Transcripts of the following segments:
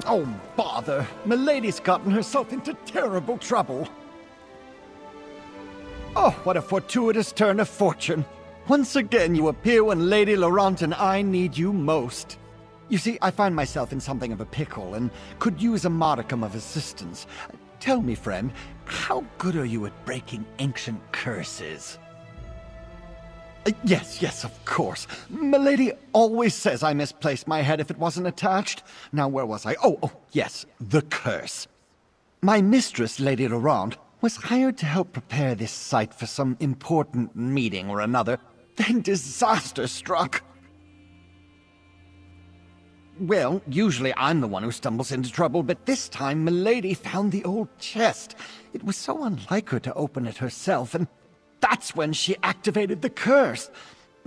Oh, bother. Milady's gotten herself into terrible trouble. Oh, what a fortuitous turn of fortune. Once again you appear when Lady Laurent and I need you most. You see, I find myself in something of a pickle and could use a modicum of assistance. Tell me, friend, how good are you at breaking ancient curses? Yes, of course. Milady always says I misplaced my head if it wasn't attached. Now, where was I? Oh, yes, the curse. My mistress, Lady Laurent, was hired to help prepare this site for some important meeting or another. Then disaster struck. Well, usually I'm the one who stumbles into trouble, but this time Milady found the old chest. It was so unlike her to open it herself, and that's when she activated the curse.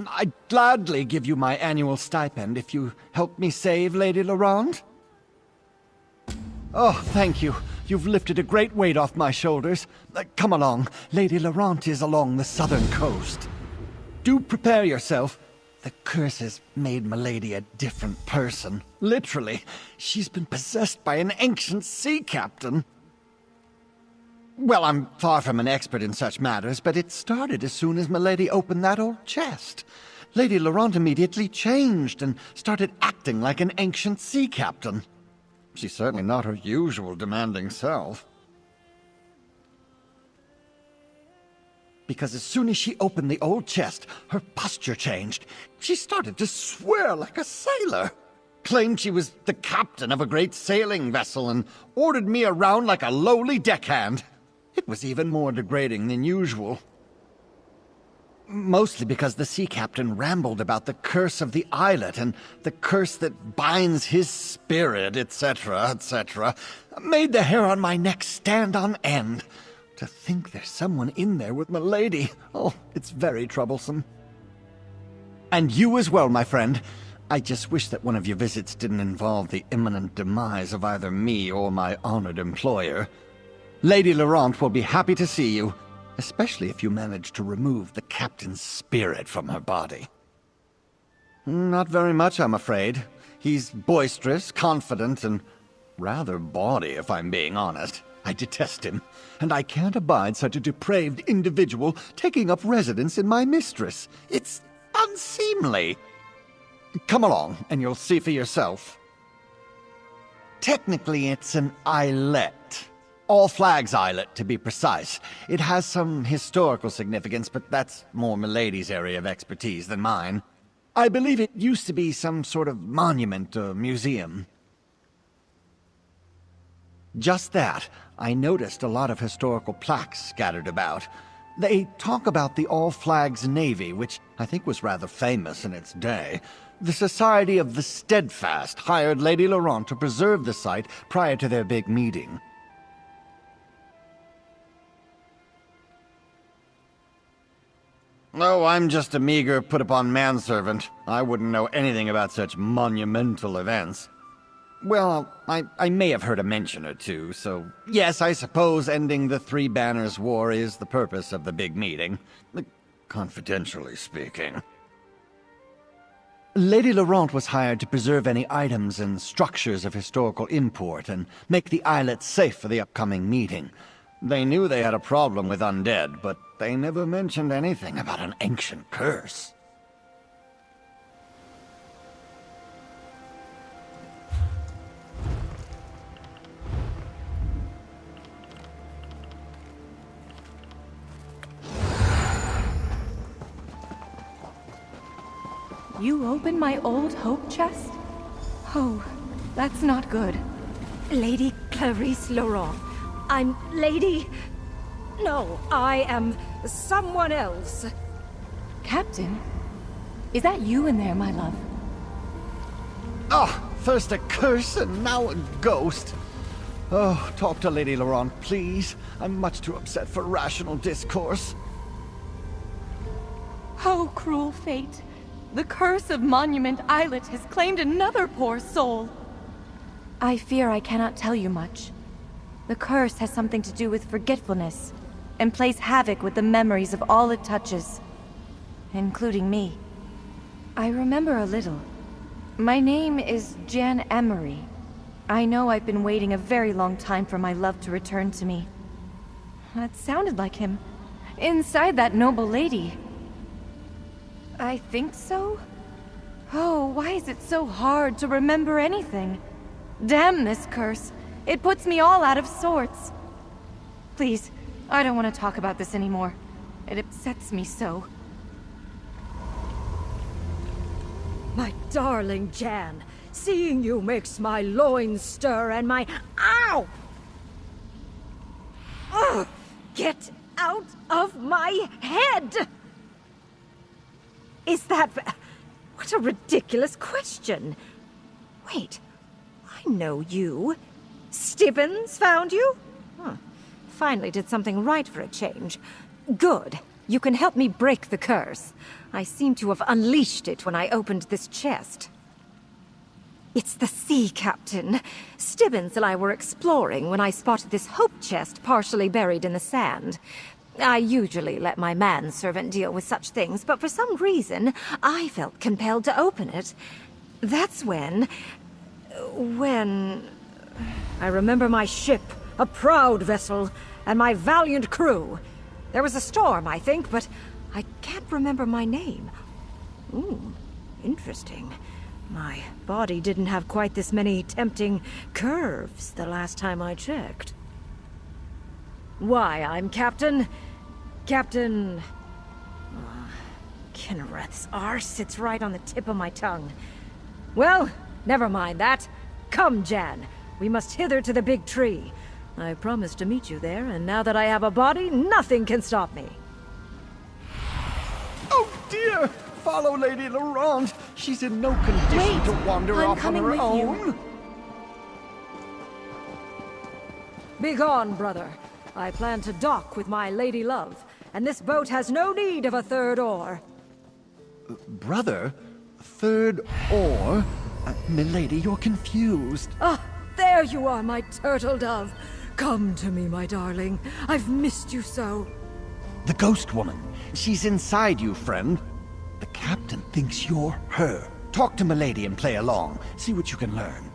I'd gladly give you my annual stipend if you help me save Lady Laurent. Oh, thank you. You've lifted a great weight off my shoulders. Come along. Lady Laurent is along the southern coast. Do prepare yourself. The curse has made Milady a different person. Literally. She's been possessed by an ancient sea captain. Well, I'm far from an expert in such matters, but it started as soon as Milady opened that old chest. Lady Laurent immediately changed and started acting like an ancient sea captain. She's certainly not her usual demanding self. Because as soon as she opened the old chest, her posture changed. She started to swear like a sailor. Claimed she was the captain of a great sailing vessel and ordered me around like a lowly deckhand. It was even more degrading than usual. Mostly because the sea captain rambled about the curse of the islet and the curse that binds his spirit, etc., etc. Made the hair on my neck stand on end. To think there's someone in there with Milady. Oh, it's very troublesome. And you as well, my friend. I just wish that one of your visits didn't involve the imminent demise of either me or my honored employer. Lady Laurent will be happy to see you, especially if you manage to remove the captain's spirit from her body. Not very much, I'm afraid. He's boisterous, confident, and rather bawdy, if I'm being honest. I detest him, and I can't abide such a depraved individual taking up residence in my mistress. It's unseemly. Come along, and you'll see for yourself. Technically, it's an islet. All Flags Islet, to be precise. It has some historical significance, but that's more Milady's area of expertise than mine. I believe it used to be some sort of monument or museum. Just that. I noticed a lot of historical plaques scattered about. They talk about the All Flags Navy, which I think was rather famous in its day. The Society of the Steadfast hired Lady Laurent to preserve the site prior to their big meeting. Oh, I'm just a meager, put-upon manservant. I wouldn't know anything about such monumental events. Well, I may have heard a mention or two, so yes, I suppose ending the Three Banners War is the purpose of the big meeting. Confidentially speaking. Lady Laurent was hired to preserve any items and structures of historical import and make the islet safe for the upcoming meeting. They knew they had a problem with undead, but they never mentioned anything about an ancient curse. You opened my old hope chest? Oh, that's not good. Lady Clarice Laurent. I'm Lady... No, I am someone else. Captain? Is that you in there, my love? Ah, first a curse and now a ghost. Oh, talk to Lady Laurent, please. I'm much too upset for rational discourse. Oh, cruel fate. The curse of Monument Islet has claimed another poor soul. I fear I cannot tell you much. The curse has something to do with forgetfulness, and plays havoc with the memories of all it touches, including me. I remember a little. My name is Jan Emery. I know I've been waiting a very long time for my love to return to me. That sounded like him. Inside that noble lady. I think so? Oh, why is it so hard to remember anything? Damn this curse. It puts me all out of sorts. Please, I don't want to talk about this anymore. It upsets me so. My darling Jan, seeing you makes my loins stir and my... Ow! Ugh! Get out of my head! Is that... What a ridiculous question. Wait, I know you. Stibbons found you? Huh. Finally did something right for a change. Good. You can help me break the curse. I seem to have unleashed it when I opened this chest. It's the sea captain. Stibbons and I were exploring when I spotted this hope chest partially buried in the sand. I usually let my manservant deal with such things, but for some reason, I felt compelled to open it. That's when... I remember my ship, a proud vessel, and my valiant crew. There was a storm, I think, but I can't remember my name. Ooh, interesting. My body didn't have quite this many tempting curves the last time I checked. Why, I'm Captain... Kinnereth's R sits right on the tip of my tongue. Well, never mind that. Come, Jan. We must hither to the big tree. I promised to meet you there, and now that I have a body, nothing can stop me. Oh dear! Follow Lady Laurent. She's in no condition Wait, to wander I'm off on coming her with you. own. Begone, brother. I plan to dock with my lady love, and this boat has no need of a third oar. Brother? Third oar? Milady, you're confused. Ah, there you are, my turtle dove. Come to me, my darling. I've missed you so. The ghost woman. She's inside you, friend. The captain thinks you're her. Talk to Milady and play along. See what you can learn.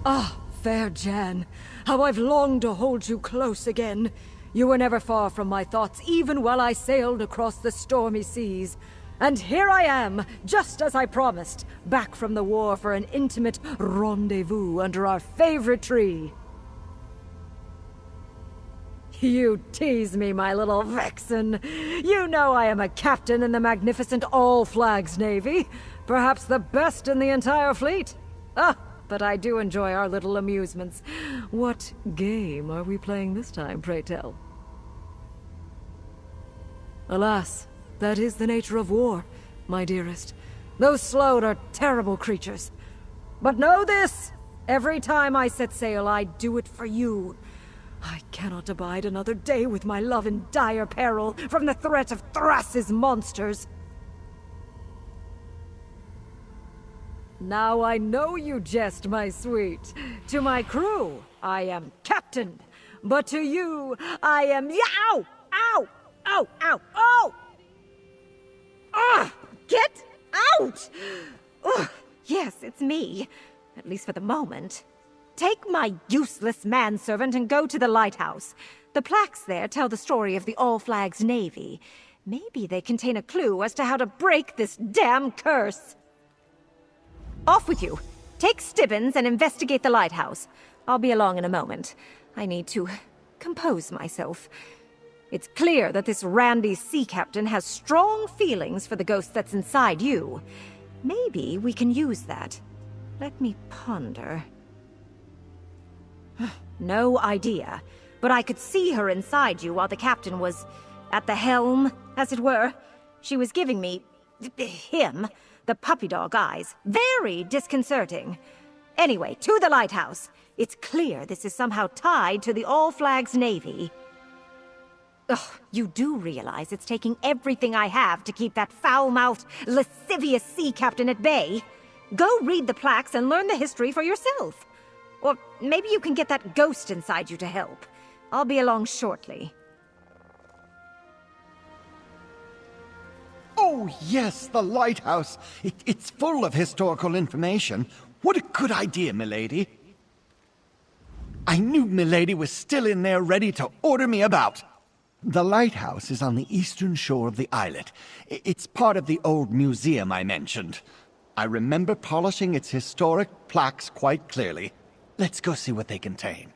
Ah, fair Jan. How I've longed to hold you close again. You were never far from my thoughts, even while I sailed across the stormy seas. And here I am, just as I promised, back from the war for an intimate rendezvous under our favorite tree. You tease me, my little vixen. You know I am a captain in the magnificent All Flags Navy, perhaps the best in the entire fleet. Ah, but I do enjoy our little amusements. What game are we playing this time, pray tell? Alas, that is the nature of war, my dearest. Those Sload are terrible creatures. But know this! Every time I set sail, I do it for you. I cannot abide another day with my love in dire peril from the threat of Thras's monsters. Now I know you jest, my sweet. To my crew, I am captain. But to you, I am... Ow! Ow! Ow! Ow! Oh! Ah! Get out! Ugh. Yes, it's me. At least for the moment. Take my useless manservant and go to the lighthouse. The plaques there tell the story of the All Flags Navy. Maybe they contain a clue as to how to break this damn curse. Off with you. Take Stibbons and investigate the lighthouse. I'll be along in a moment. I need to compose myself. It's clear that this randy sea captain has strong feelings for the ghost that's inside you. Maybe we can use that. Let me ponder. No idea, but I could see her inside you while the captain was at the helm, as it were. She was giving me... him, the puppy dog eyes. Very disconcerting. Anyway, to the lighthouse. It's clear this is somehow tied to the All Flags Navy. Ugh, you do realize it's taking everything I have to keep that foul-mouthed, lascivious sea captain at bay. Go read the plaques and learn the history for yourself. Or maybe you can get that ghost inside you to help. I'll be along shortly. Oh, Oh, yes, the lighthouse. It's full of historical information. What a good idea, milady. I knew milady was still in there ready to order me about. The lighthouse is on the eastern shore of the islet. It's part of the old museum I mentioned. I remember polishing its historic plaques quite clearly. Let's go see what they contain.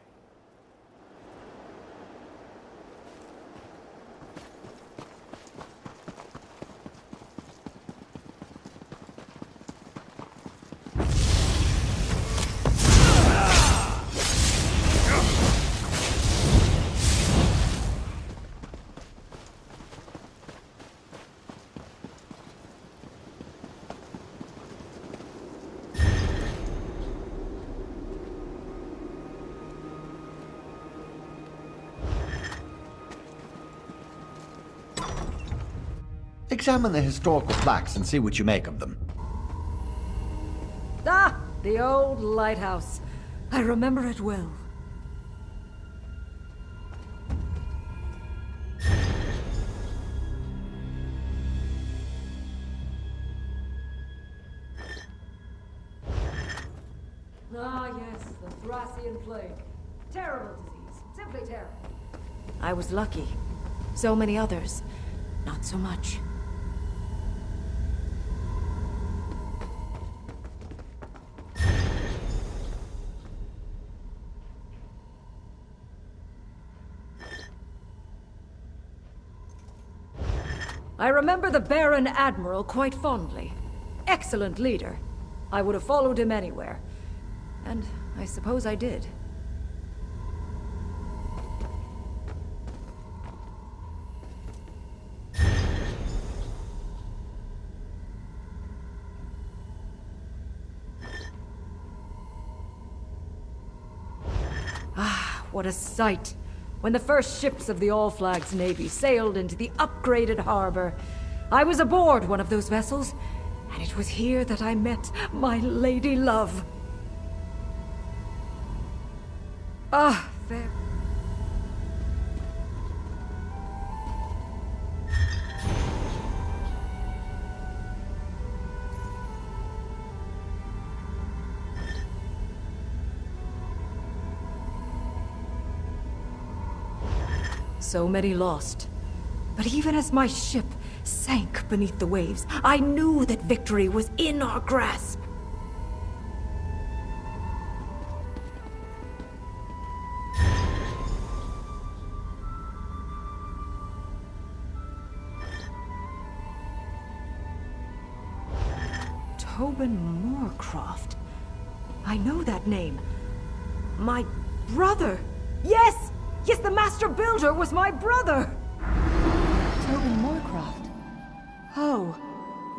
Examine the historical plaques and see what you make of them. Ah, the old lighthouse. I remember it well. Ah, yes, the Thracian plague. Terrible disease. Simply terrible. I was lucky. So many others, not so much. I remember the Baron Admiral quite fondly. Excellent leader. I would have followed him anywhere. And I suppose I did. Ah, what a sight! When the first ships of the All Flags Navy sailed into the upgraded harbor, I was aboard one of those vessels, and it was here that I met my lady love. Ah, there. So many lost. But even as my ship sank beneath the waves, I knew that victory was in our grasp. Tobin Moorcroft. I know that name. My brother! Yes! Yes, the Master Builder was my brother! Tobin Moorcroft. Oh,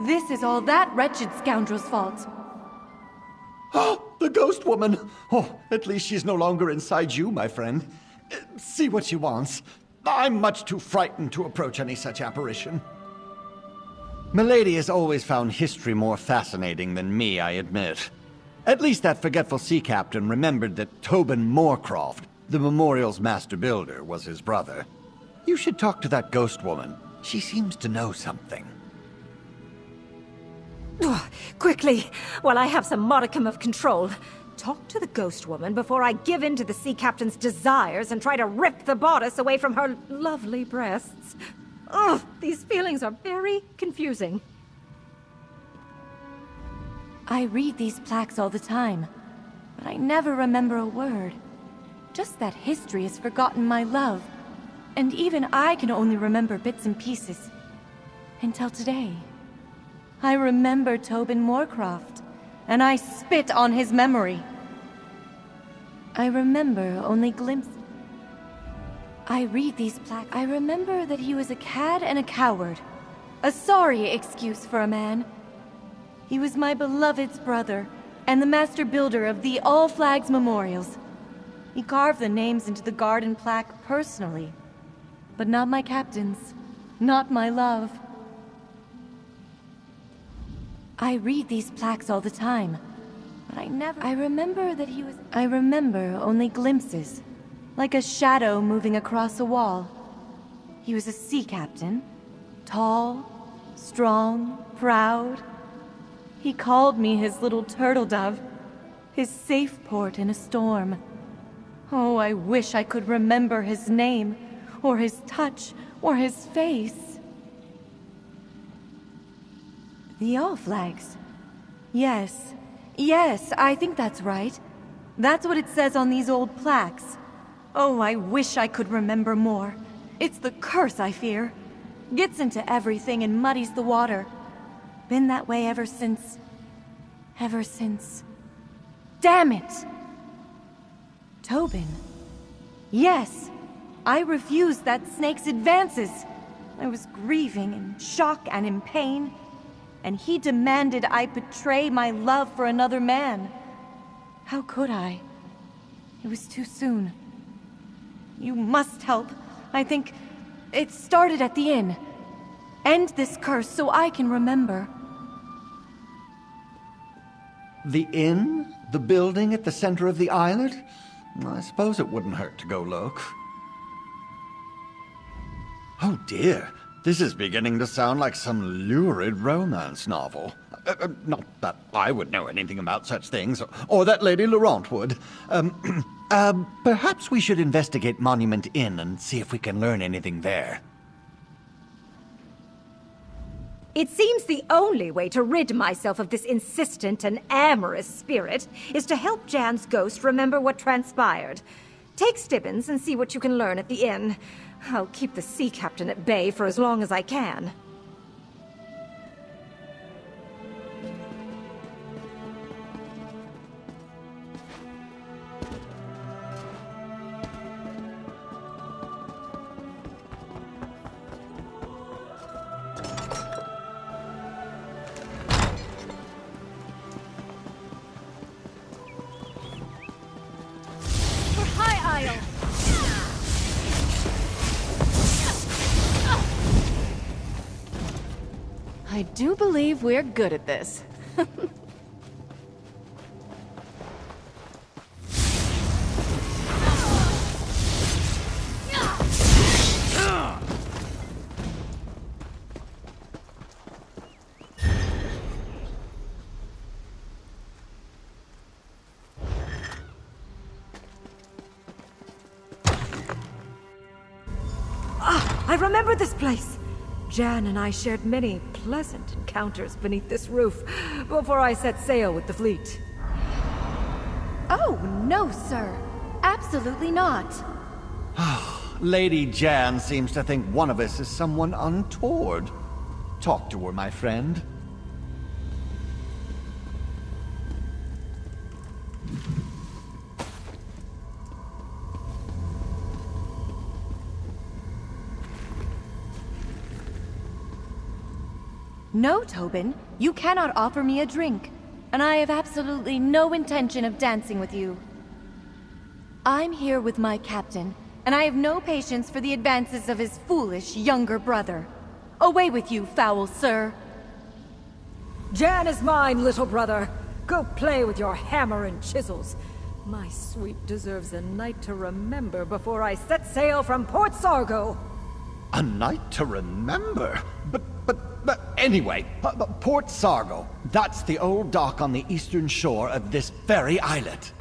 this is all that wretched scoundrel's fault. Oh, the ghost woman! Oh, at least she's no longer inside you, my friend. See what she wants. I'm much too frightened to approach any such apparition. Milady has always found history more fascinating than me, I admit. At least that forgetful sea captain remembered that Tobin Moorcroft, the memorial's master builder, was his brother. You should talk to that ghost woman. She seems to know something. Quickly, while I have some modicum of control. Talk to the ghost woman before I give in to the sea captain's desires and try to rip the bodice away from her lovely breasts. Ugh, these feelings are very confusing. I read these plaques all the time, but I never remember a word. Just that history has forgotten my love. And even I can only remember bits and pieces. Until today. I remember Tobin Moorcroft, and I spit on his memory. I remember only glimpses. I read these plaques. I remember that he was a cad and a coward. A sorry excuse for a man. He was my beloved's brother, and the master builder of the All Flags memorials. He carved the names into the garden plaque personally. But not my captain's. Not my love. I read these plaques all the time, but I remember that he was... I remember only glimpses, like a shadow moving across a wall. He was a sea captain, tall, strong, proud. He called me his little turtle dove, his safe port in a storm. Oh, I wish I could remember his name, or his touch, or his face. The All Flags. Yes, I think that's right. That's what it says on these old plaques. Oh, I wish I could remember more. It's the curse, I fear. Gets into everything and muddies the water. Been that way ever since... Damn it! Tobin. Yes, I refused that snake's advances. I was grieving in shock and in pain, and he demanded I betray my love for another man. How could I? It was too soon. You must help. I think it started at the inn. End this curse so I can remember. The inn? The building at the center of the islet? I suppose it wouldn't hurt to go look. Oh dear, this is beginning to sound like some lurid romance novel. Not that I would know anything about such things, or that Lady Laurent would. Perhaps we should investigate Monument Inn and see if we can learn anything there. It seems the only way to rid myself of this insistent and amorous spirit is to help Jan's ghost remember what transpired. Take Stibbons and see what you can learn at the inn. I'll keep the sea captain at bay for as long as I can. I do believe we're good at this. I remember this place. Jan and I shared many pleasant encounters beneath this roof before I set sail with the fleet. Oh, no, sir. Absolutely not. Lady Jan seems to think one of us is someone untoward. Talk to her, my friend. No, Tobin, you cannot offer me a drink, and I have absolutely no intention of dancing with you. I'm here with my captain, and I have no patience for the advances of his foolish younger brother. Away with you, foul sir! Jan is mine, little brother. Go play with your hammer and chisels. My sweet deserves a night to remember before I set sail from Port Sargo. A night to remember? But anyway, Port Sargo. That's the old dock on the eastern shore of this very islet.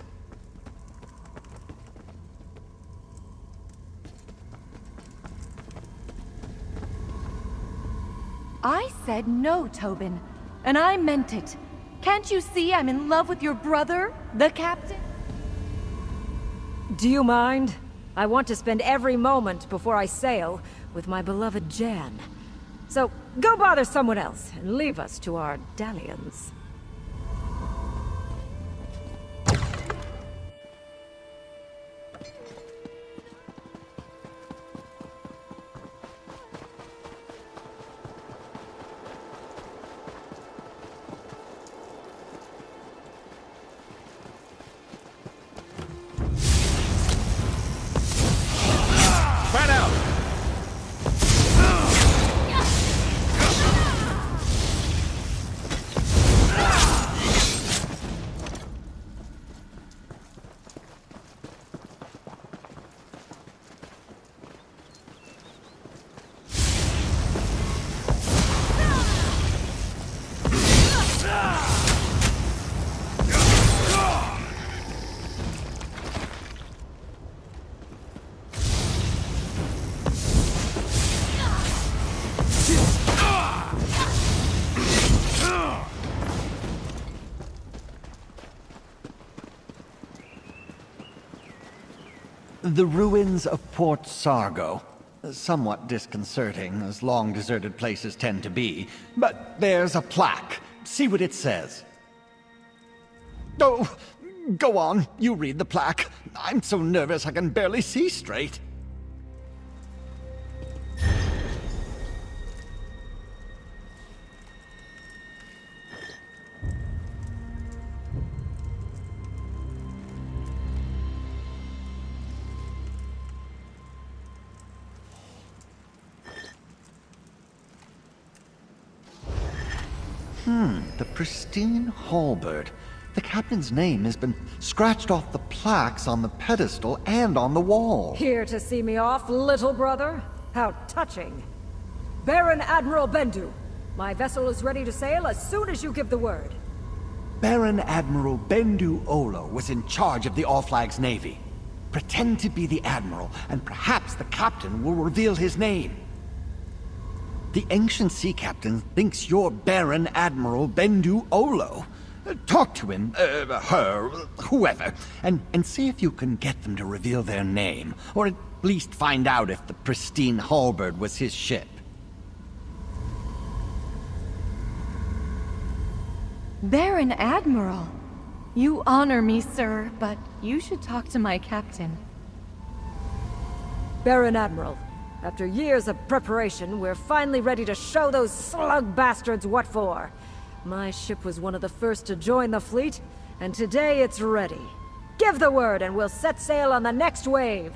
I said no, Tobin, and I meant it. Can't you see I'm in love with your brother, the captain? Do you mind? I want to spend every moment before I sail with my beloved Jan. So, go bother someone else and leave us to our dalliance. Spread out! The ruins of Port Sargo. Somewhat disconcerting, as long-deserted places tend to be. But there's a plaque. See what it says. Oh, go on. You read the plaque. I'm so nervous I can barely see straight. The pristine halberd. The captain's name has been scratched off the plaques on the pedestal and on the wall. Here to see me off, little brother? How touching. Baron Admiral Bendu, my vessel is ready to sail as soon as you give the word. Baron Admiral Bendu Olo was in charge of the All Flags Navy. Pretend to be the Admiral, and perhaps the captain will reveal his name. The ancient sea captain thinks you're Baron Admiral Bendu Olo. Talk to him, her, whoever, and see if you can get them to reveal their name, or at least find out if the pristine halberd was his ship. Baron Admiral, you honor me, sir, but you should talk to my captain. Baron Admiral, after years of preparation, we're finally ready to show those slug bastards what for. My ship was one of the first to join the fleet, and today it's ready. Give the word and we'll set sail on the next wave.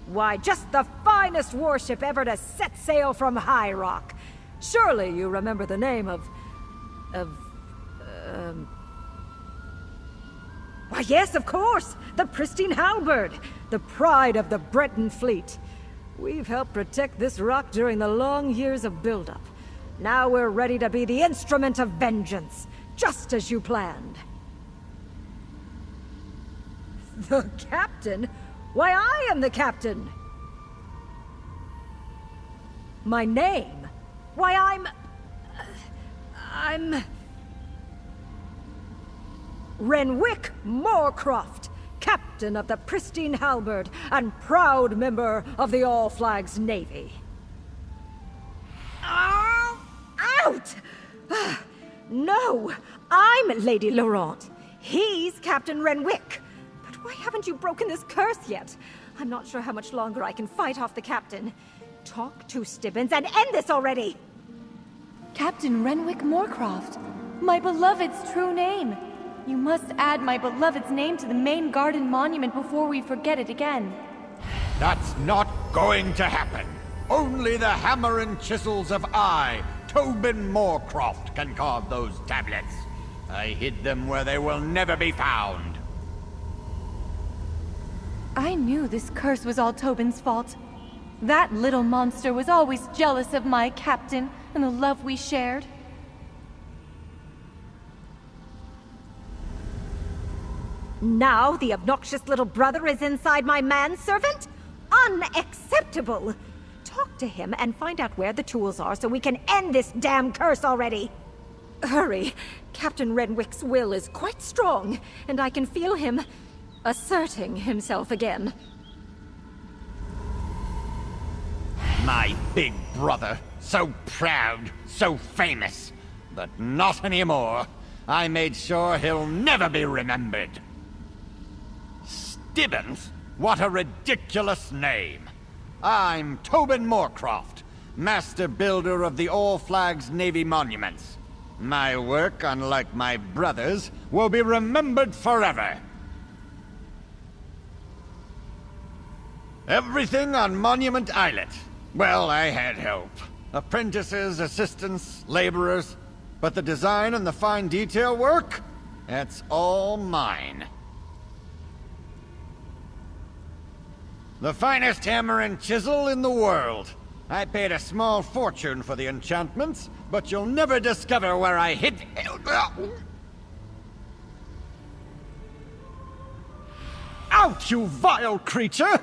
Why, just the finest warship ever to set sail from High Rock. Surely you remember the name of... Why, yes, of course! The pristine halberd! The pride of the Breton fleet. We've helped protect this rock during the long years of buildup. Now we're ready to be the instrument of vengeance, just as you planned. The captain? Why, I am the captain! My name? Why, I'm... Renwick Moorcroft, captain of the pristine halberd and proud member of the All Flags Navy. Oh, out! No, I'm Lady Laurent. He's Captain Renwick. But why haven't you broken this curse yet? I'm not sure how much longer I can fight off the captain. Talk to Stibbons and end this already! Captain Renwick Moorcroft, my beloved's true name. You must add my beloved's name to the main garden monument before we forget it again. That's not going to happen. Only the hammer and chisels of Tobin Moorcroft, can carve those tablets. I hid them where they will never be found. I knew this curse was all Tobin's fault. That little monster was always jealous of my captain and the love we shared. Now the obnoxious little brother is inside my manservant? Unacceptable! Talk to him and find out where the tools are so we can end this damn curse already! Hurry! Captain Renwick's will is quite strong, and I can feel him asserting himself again. My big brother, so proud, so famous, but not anymore. I made sure he'll never be remembered. Stibbons? What a ridiculous name. I'm Tobin Moorcroft, master builder of the All Flags Navy monuments. My work, unlike my brother's, will be remembered forever. Everything on Monument Islet. Well, I had help. Apprentices, assistants, laborers. But the design and the fine detail work? That's all mine. The finest hammer and chisel in the world. I paid a small fortune for the enchantments, but you'll never discover where I hid... Out, you vile creature!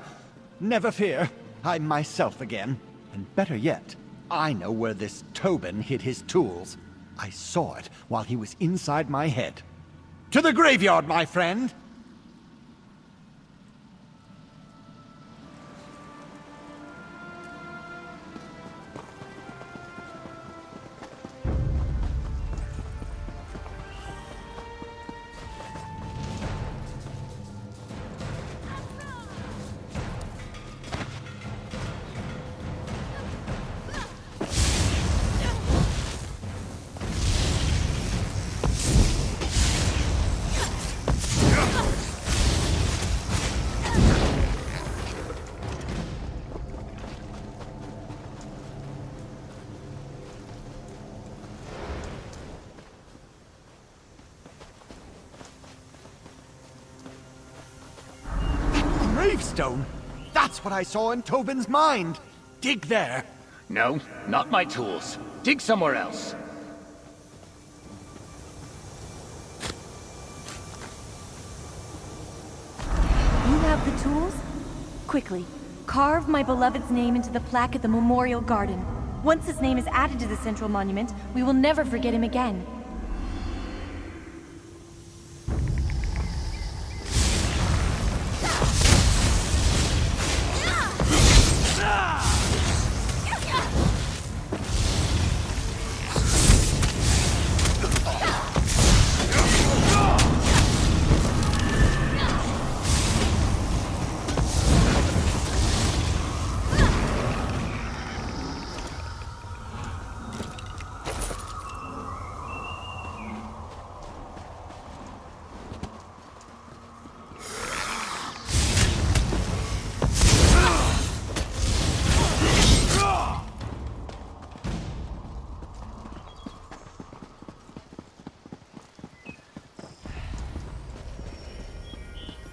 Never fear, I'm myself again. And better yet, I know where this Tobin hid his tools. I saw it while he was inside my head. To the graveyard, my friend! stone. That's what I saw in Tobin's mind. Dig there. No, not my tools. Dig somewhere else. You have the tools? Quickly, carve my beloved's name into the plaque at the Memorial Garden. Once his name is added to the central monument, we will never forget him again.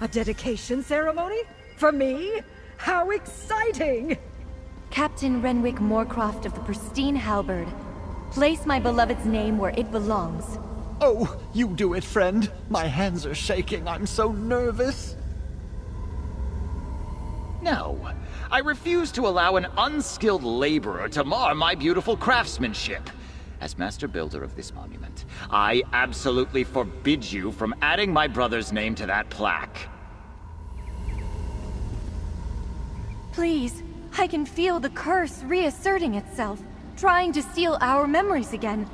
A dedication ceremony? For me? How exciting! Captain Renwick Moorcroft of the Pristine Halberd. Place my beloved's name where it belongs. Oh, you do it, friend. My hands are shaking. I'm so nervous. No. I refuse to allow an unskilled laborer to mar my beautiful craftsmanship. As master builder of this monument, I absolutely forbid you from adding my brother's name to that plaque. Please, I can feel the curse reasserting itself, trying to steal our memories again.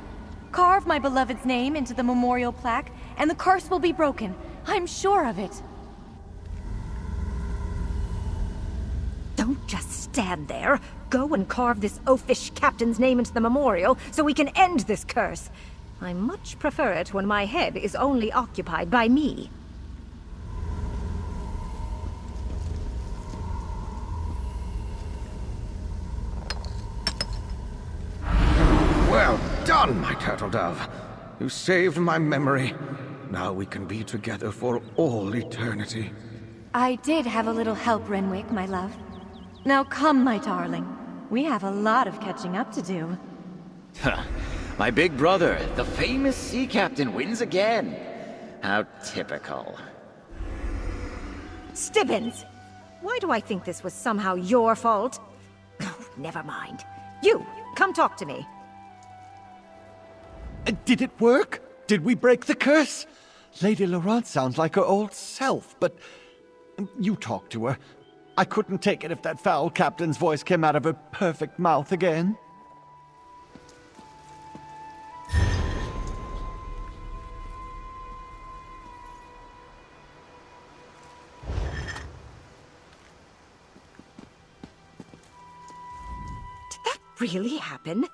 Carve my beloved's name into the memorial plaque, and the curse will be broken. I'm sure of it. Don't just stand there. Go and carve this oafish captain's name into the memorial so we can end this curse. I much prefer it when my head is only occupied by me. Well done, my turtle dove. You saved my memory. Now we can be together for all eternity. I did have a little help, Renwick, my love. Now come, my darling. We have a lot of catching up to do. My big brother, the famous sea captain, wins again. How typical. Stibbons! Why do I think this was somehow your fault? Never mind. You, come talk to me. Did it work? Did we break the curse? Lady Laurent sounds like her old self, but you talk to her. I couldn't take it if that foul captain's voice came out of her perfect mouth again. Did that really happen?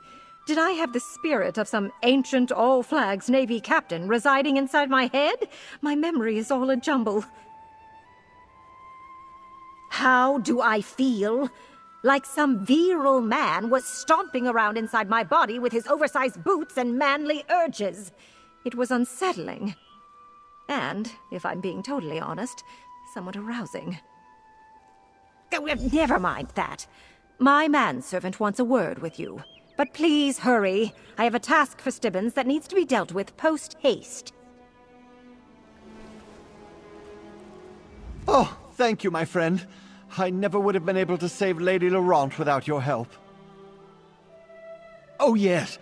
Did I have the spirit of some ancient All Flags Navy captain residing inside my head? My memory is all a jumble. How do I feel? Like some virile man was stomping around inside my body with his oversized boots and manly urges. It was unsettling. And, if I'm being totally honest, somewhat arousing. Oh, never mind that. My manservant wants a word with you. But please hurry. I have a task for Stibbons that needs to be dealt with post-haste. Oh, thank you, my friend. I never would have been able to save Lady Laurent without your help. Oh, yes.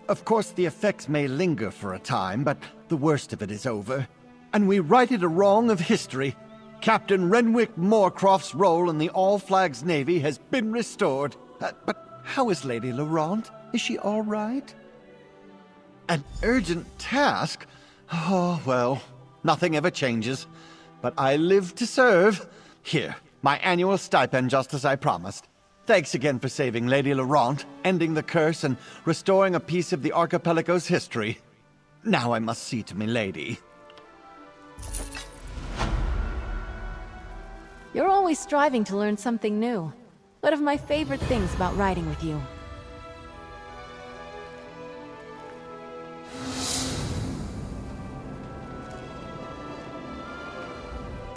Of course, the effects may linger for a time, but the worst of it is over. And we righted a wrong of history. Captain Renwick Moorcroft's role in the All Flags Navy has been restored. But how is Lady Laurent? Is she all right? An urgent task? Oh, well, nothing ever changes. But I live to serve. Here, my annual stipend, just as I promised. Thanks again for saving Lady Laurent, ending the curse, and restoring a piece of the archipelago's history. Now I must see to me lady. You're always striving to learn something new. One of my favorite things about riding with you.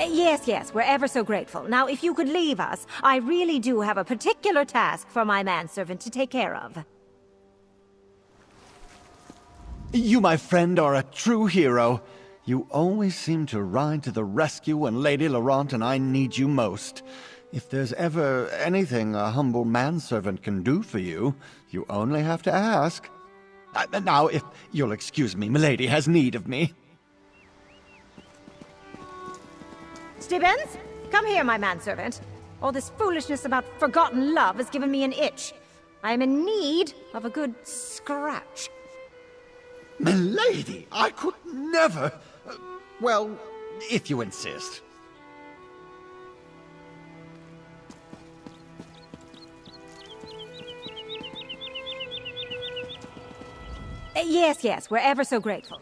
Yes, yes, we're ever so grateful. Now, if you could leave us, I really do have a particular task for my manservant to take care of. You, my friend, are a true hero. You always seem to ride to the rescue when Lady Laurent and I need you most. If there's ever anything a humble manservant can do for you, you only have to ask. Now, if you'll excuse me, milady has need of me. Stibbons, come here, my manservant. All this foolishness about forgotten love has given me an itch. I am in need of a good scratch. Milady, I could never... well, if you insist. Yes, yes, we're ever so grateful.